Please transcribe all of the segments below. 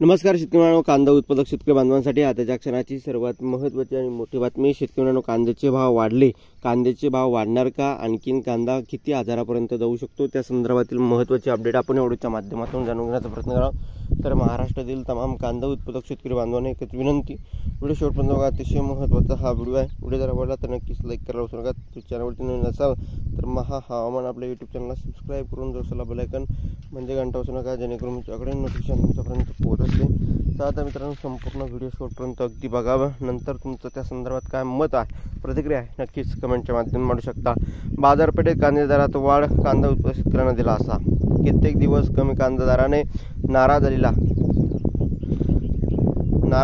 नमस्कार शेतकऱ्यांनो, कांदा उत्पादक शेतकरी बांधवांसाठी आताच्या क्षणाची सर्वात महत्त्वाची आणि मोठी बातमी. शेतकऱ्यांनो, कांद्याचे भाव वाढले. कांद्याचे भाव वाढणार का? आणखीन कांदा किती हजारापर्यंत जाऊ शकतो? त्या संदर्भातील महत्त्वाची अपडेट आपण व्हिडिओच्या माध्यमातून जाणून घेण्याचा प्रयत्न करा. तर महाराष्ट्रातील तमाम कांदा उत्पादक शेतकरी बांधवांना एकच विनंती, व्हिडिओ शेवटपर्यंत बघा. अतिशय महत्त्वाचा हा व्हिडिओ आहे. व्हिडिओ जर आवडला तर नक्कीच लाईक करायला विसरू नका. चॅनलवरती नवीन असाल तर हवामान आपल्या यूट्यूब चॅनलला सबस्क्राईब करून जोशाला बेल आयकॉन म्हणजे घंटा वाजवू नका, जेणेकरून तुमच्याकडे नोटिफिकेशन तुमच्यापर्यंत पोहोचत असते. तर आता मित्रांनो, संपूर्ण व्हिडिओ शेवटपर्यंत अगदी बघावं. नंतर तुमचं त्या संदर्भात काय मत आहे, प्रतिक्रिया आहे, नक्कीच कमेंटच्या माध्यमातून मांडू शकता. बाजारपेठेत कांदे दरात वाढ, कांदा उत्पादक शेतकऱ्यांना दिला असा. कित्येक दिवस कमी कांदा दराने नाराज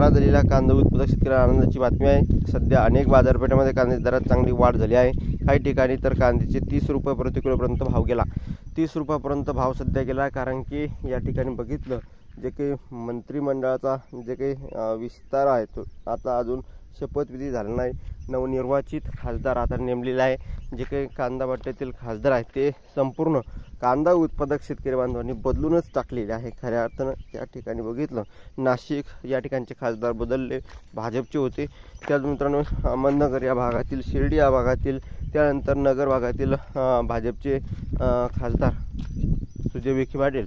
झालेला कांदा उत्पादक शेतकऱ्यांना आनंदाची बातमी आहे. सध्या अनेक बाजारपेठांमध्ये कांद्याच्या दरात चांगली वाढ झाली आहे. काही ठिकाणी तर कांद्याचे 30 रुपये प्रति किलोपर्यंत भाव गेला. 30 रुपयापर्यंत भाव सध्या गेला. कारण की या ठिकाणी बघितलं, जे काही मंत्रिमंडळाचा जे काही विस्तार आहे तो आता अजून शपथविधी झाला नाही. नवनिर्वाचित खासदार आता नेमलेला आहे. जे काही कांदा वाट्यातील खासदार आहेत ते संपूर्ण कांदा उत्पादक शेतकरी बांधवांनी बदलूनच टाकलेले आहे. खऱ्या अर्थानं या ठिकाणी बघितलं, नाशिक या ठिकाणचे खासदार बदलले, भाजपचे होते. त्याच मित्रांनो, अहमदनगर या भागातील, शिर्डी या भागातील, त्यानंतर नगर भागातील भाजपचे खासदार सुजय विखे पाटील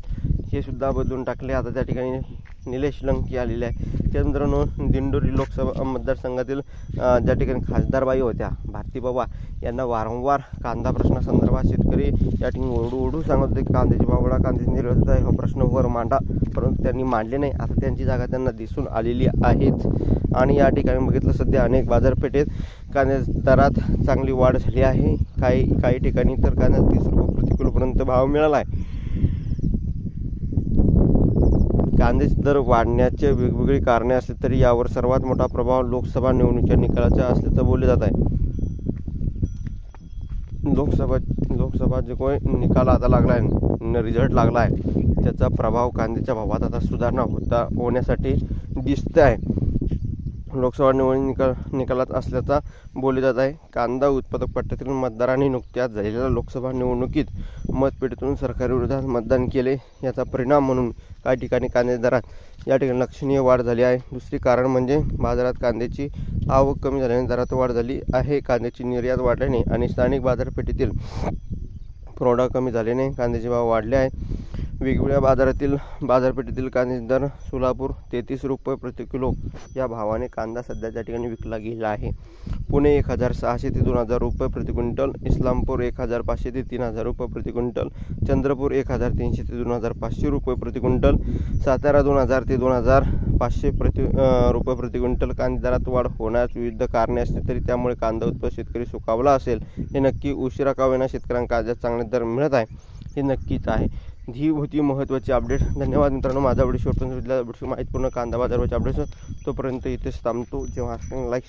हे सुद्धा बदलून टाकले. आता त्या ठिकाणी निलेश लंके आलेले आहे. त्याच मित्रांनो, दिंडोरी लोकसभा मतदारसंघातील ज्या ठिकाणी खासदारबाई होत्या, भारती बाबा, यांना वारंवार कांदा प्रश्नासंदर्भात शेतकरी या ठिकाणी ओरडू सांगत होते. कांद्याची भाव वाढा, कांद्याची निर्यात आहे, हा प्रश्न वर मांडा, परंतु त्यांनी मांडले नाही. आता त्यांची जागा त्यांना दिसून आलेली आहेच. आणि या ठिकाणी बघितलं, सध्या अनेक बाजारपेठेत कांद्याच्या दरात चांगली वाढ झाली आहे. काही ठिकाणी तर कांदा 30 रुपये प्रति किलोपर्यंत भाव मिळाला आहे. कांद्याचे दर वाढण्याचे वेगवेगळी कारणे असली तरी यावर सर्वात मोठा प्रभाव लोकसभा निवडणुकीच्या निकालाचा असल्याचं बोलले जात आहे. लोकसभा जे काही निकाल आता लागला आहे, रिझल्ट लागला आहे, त्याचा प्रभाव कांद्याच्या भावात आता सुधारणा होण्यासाठी दिसत आहे. लोकसभा निवडणूक निकालात असल्याचा बोलले जात आहे. कांदा उत्पादक पट्ट्यातील मतदारांनी नुकत्याच झालेल्या लोकसभा निवडणुकीत मतपेटीतून सरकारविरोधात मतदान केले. याचा परिणाम म्हणून काही ठिकाणी कांद्याच्या दरात या ठिकाणी लक्षणीय वाढ झाली आहे. दुसरे कारण म्हणजे बाजारात कांद्याची आवक कमी झाल्याने दरात वाढ झाली आहे. कांद्याची निर्यात वाढल्याने आणि स्थानिक बाजारपेठेतील पुरवठा कमी झाल्याने कांद्याचे भाव वाढले आहे. वेगवेगळ्या बाजारपेठेतील कांद्याचे दर: सोलापूर 33 रुपये प्रति किलो या भावाने कांदा सध्या त्या ठिकाणी विकला गेला आहे. पुणे 1600 ते 2000 रुपये प्रति क्विंटल, इस्लामपूर 1500 ते 3000 रुपये प्रति क्विंटल, चंद्रपूर 1300 ते 2500 रुपये प्रति क्विंटल, सातारा 2000 ते 2500 रुपये प्रति क्विंटल. कांदा दरात वाढ होण्यास विविध कारणे असली तरी त्यामुळे कांदा उत्पादक शेतकरी सुखावला असेल हे नक्की. उशिरा का होईना शेतकऱ्यांना कांद्याचे चांगले दर मिळत आहे हे नक्कीच आहे. ही होती महत्त्वाची अपडेट. धन्यवाद मित्रांनो. माझा व्हिडिओ शेवटपर्यंत माहितीपूर्ण कांदा बाजाराचे अपडेट्स तोपर्यंत इथेच थांबतो. जेव्हा लाईक